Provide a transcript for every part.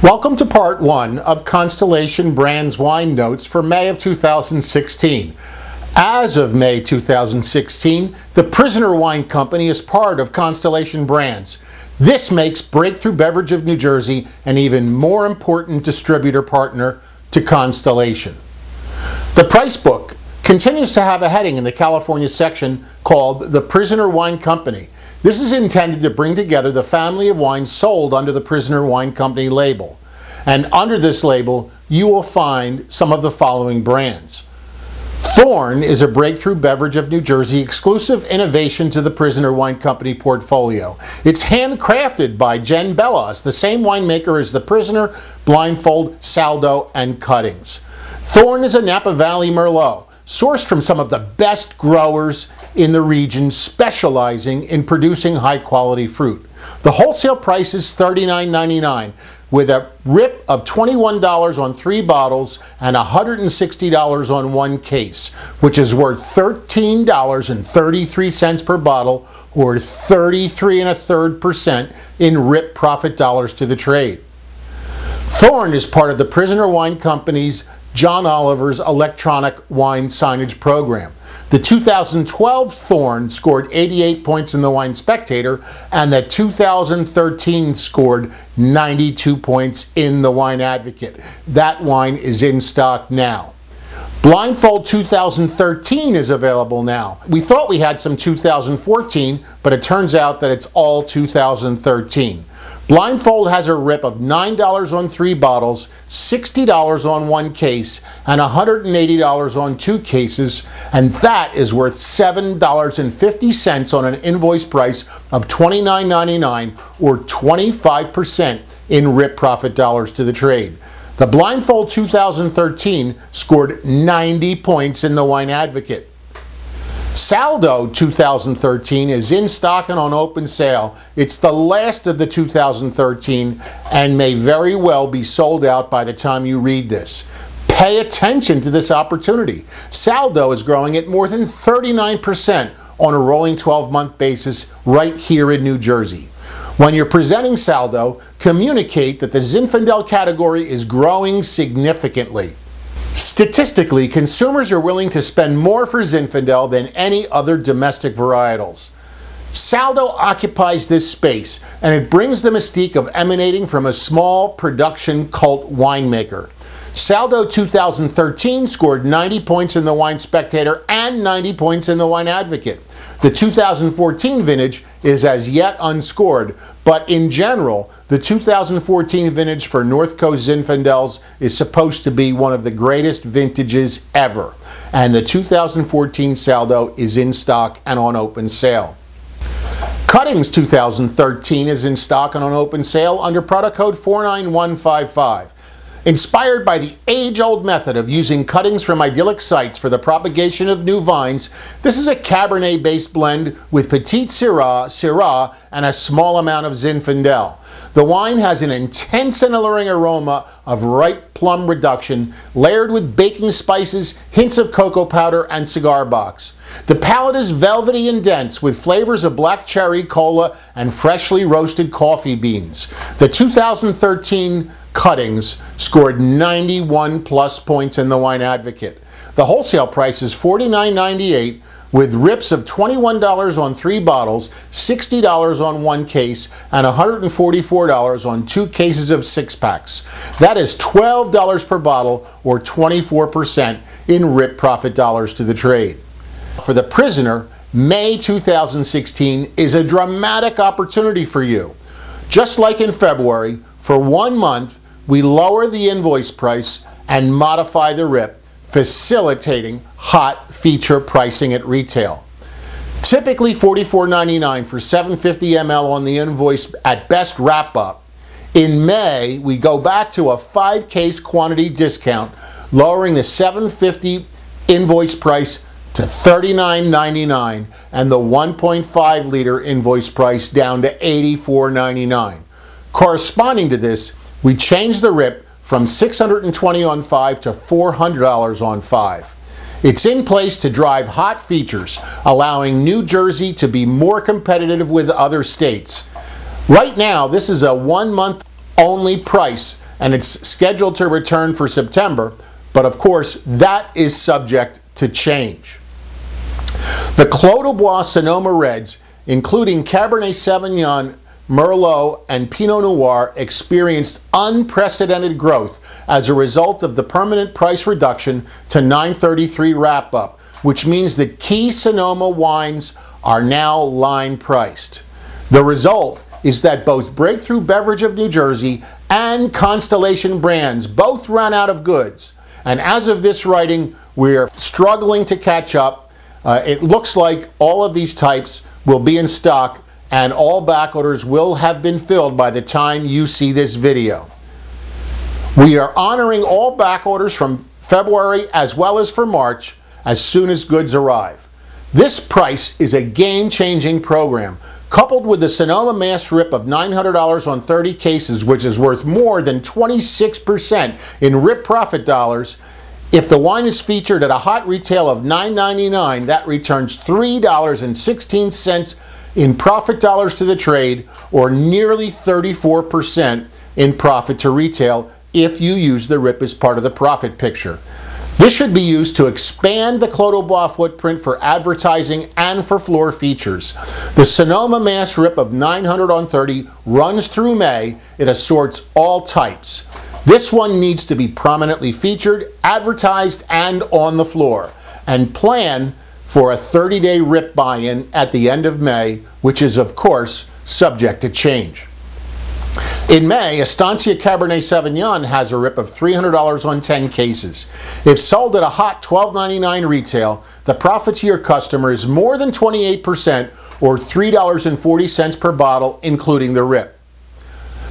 Welcome to part 1 of Constellation Brands Wine Notes for May of 2016. As of May 2016, the Prisoner Wine Company is part of Constellation Brands. This makes Breakthrough Beverage of New Jersey an even more important distributor partner to Constellation. The price book continues to have a heading in the California section called The Prisoner Wine Company. This is intended to bring together the family of wines sold under the Prisoner Wine Company label. And under this label, you will find some of the following brands. Thorn is a Breakthrough Beverage of New Jersey exclusive innovation to the Prisoner Wine Company portfolio. It's handcrafted by Jen Bellas, the same winemaker as the Prisoner, Blindfold, Saldo, and Cuttings. Thorn is a Napa Valley Merlot, sourced from some of the best growers in the region, specializing in producing high-quality fruit. The wholesale price is $39.99, with a rip of $21 on 3 bottles and $160 on 1 case, which is worth $13.33 per bottle, or 33.33% in rip profit dollars to the trade. Thorn is part of the Prisoner Wine Company's John Oliver's electronic wine signage program. The 2012 Thorn scored 88 points in the Wine Spectator, and the 2013 scored 92 points in the Wine Advocate. That wine is in stock now. Blindfold 2013 is available now. We thought we had some 2014, but it turns out that it's all 2013. Blindfold has a rip of $9 on 3 bottles, $60 on 1 case, and $180 on 2 cases, and that is worth $7.50 on an invoice price of $29.99, or 25% in rip profit dollars to the trade. The Blindfold 2013 scored 90 points in the Wine Advocate. Saldo 2013 is in stock and on open sale. It's the last of the 2013 and may very well be sold out by the time you read this. Pay attention to this opportunity. Saldo is growing at more than 39% on a rolling 12-month basis right here in New Jersey. When you're presenting Saldo, communicate that the Zinfandel category is growing significantly. Statistically, consumers are willing to spend more for Zinfandel than any other domestic varietals. Saldo occupies this space, and it brings the mystique of emanating from a small production cult winemaker. Saldo 2013 scored 90 points in the Wine Spectator and 90 points in the Wine Advocate. The 2014 vintage is as yet unscored, but in general, the 2014 vintage for North Coast Zinfandels is supposed to be one of the greatest vintages ever, and the 2014 Saldo is in stock and on open sale. Cuttings 2013 is in stock and on open sale under product code 49155. Inspired by the age-old method of using cuttings from idyllic sites for the propagation of new vines, this is a Cabernet-based blend with Petite Syrah, and a small amount of Zinfandel. The wine has an intense and alluring aroma of ripe plum reduction, layered with baking spices, hints of cocoa powder, and cigar box. The palate is velvety and dense, with flavors of black cherry, cola, and freshly roasted coffee beans. The 2013 Cuttings scored 91 plus points in the Wine Advocate. The wholesale price is $49.98, with rips of $21 on 3 bottles, $60 on 1 case, and $144 on 2 cases of 6-packs. That is $12 per bottle, or 24% in rip profit dollars to the trade. For the Prisoner, May 2016 is a dramatic opportunity for you. Just like in February, for 1 month, we lower the invoice price and modify the rip, facilitating hot feature pricing at retail. Typically $44.99 for 750 ml on the invoice at best wrap-up. In May, we go back to a 5-case quantity discount, lowering the 750 invoice price to $39.99 and the 1.5 liter invoice price down to $84.99. Corresponding to this, we changed the rip from $620 on 5 to $400 on 5. It's in place to drive hot features, allowing New Jersey to be more competitive with other states. Right now, this is a 1-month only price and it's scheduled to return for September, but of course that is subject to change. The Clos du Bois Sonoma Reds, including Cabernet Sauvignon, Merlot, and Pinot Noir, experienced unprecedented growth as a result of the permanent price reduction to $9.33 wrap-up, which means that key Sonoma wines are now line priced. The result is that both Breakthrough Beverage of New Jersey and Constellation brands both ran out of goods. And as of this writing, we're struggling to catch up. It looks like all of these types will be in stock and all back orders will have been filled by the time you see this video. We are honoring all back orders from February as well as for March as soon as goods arrive. This price is a game-changing program, coupled with the Sonoma Mass Rip of $900 on 30 cases, which is worth more than 26% in rip profit dollars. If the wine is featured at a hot retail of $9.99, that returns $3.16 in profit dollars to the trade, or nearly 34% in profit to retail if you use the rip as part of the profit picture. This should be used to expand the Clos du Bois footprint for advertising and for floor features. The Sonoma Mass Rip of $900 on 30 runs through May. It assorts all types. This one needs to be prominently featured, advertised, and on the floor. And plan for a 30-day rip buy-in at the end of May, which is, of course, subject to change. In May, Estancia Cabernet Sauvignon has a rip of $300 on 10 cases. If sold at a hot $12.99 retail, the profit to your customer is more than 28%, or $3.40 per bottle, including the rip.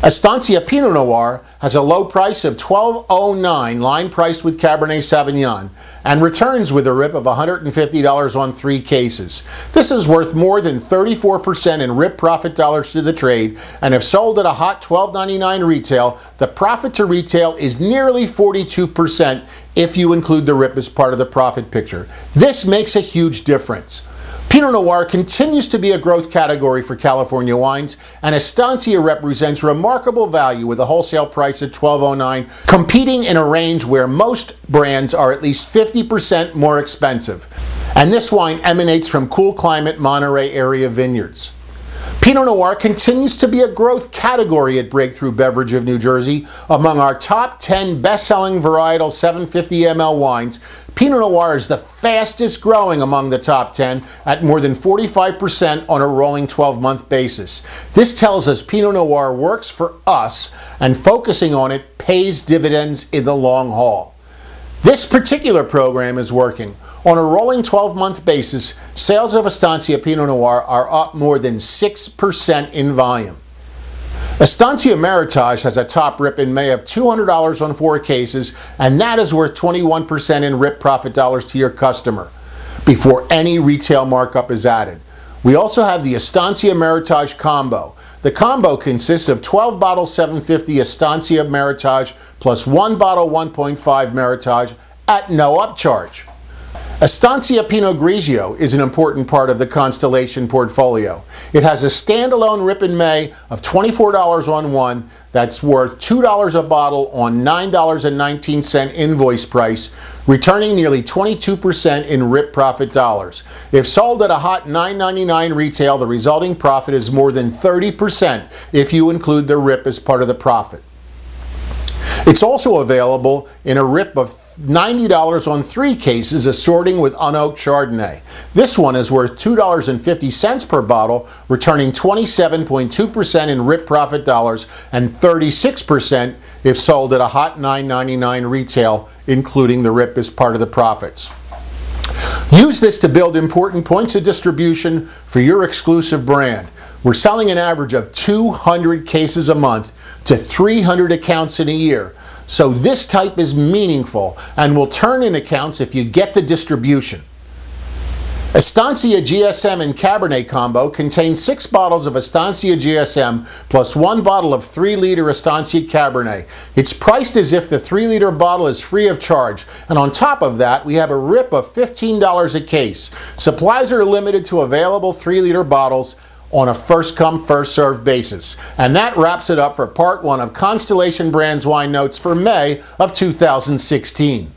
Estancia Pinot Noir has a low price of $12.09, line priced with Cabernet Sauvignon, and returns with a rip of $150 on 3 cases. This is worth more than 34% in rip profit dollars to the trade, and if sold at a hot $12.99 retail, the profit to retail is nearly 42% if you include the rip as part of the profit picture. This makes a huge difference. Pinot Noir continues to be a growth category for California wines, and Estancia represents remarkable value with a wholesale price at $12.09, competing in a range where most brands are at least 50% more expensive. And this wine emanates from cool climate Monterey area vineyards. Pinot Noir continues to be a growth category at Breakthrough Beverage of New Jersey. Among our top 10 best-selling varietal 750 ml wines, Pinot Noir is the fastest growing among the top 10 at more than 45% on a rolling 12-month basis. This tells us Pinot Noir works for us, and focusing on it pays dividends in the long haul. This particular program is working. On a rolling 12-month basis, sales of Estancia Pinot Noir are up more than 6% in volume. Estancia Meritage has a top rip in May of $200 on 4 cases, and that is worth 21% in rip profit dollars to your customer before any retail markup is added. We also have the Estancia Meritage Combo. The combo consists of 12 bottles 750 Estancia Meritage plus 1 bottle 1.5 Meritage at no upcharge. Estancia Pinot Grigio is an important part of the Constellation portfolio. It has a standalone rip in May of $24 on 1 that's worth $2 a bottle on $9.19 invoice price, returning nearly 22% in rip profit dollars. If sold at a hot $9.99 retail, the resulting profit is more than 30% if you include the rip as part of the profit. It's also available in a rip of $90 on 3 cases, assorting with unoaked Chardonnay. This one is worth $2.50 per bottle, returning 27.2% in rip profit dollars and 36% if sold at a hot $9.99 retail, including the rip as part of the profits. Use this to build important points of distribution for your exclusive brand. We're selling an average of 200 cases a month to 300 accounts in a year. So this type is meaningful and will turn in accounts if you get the distribution. Estancia GSM and Cabernet Combo contains 6 bottles of Estancia GSM plus 1 bottle of 3-liter Estancia Cabernet. It's priced as if the 3-liter bottle is free of charge, and on top of that we have a rip of $15 a case. Supplies are limited to available 3-liter bottles. on a first-come, first-served basis. And that wraps it up for part one of Constellation Brands Wine Notes for May of 2016.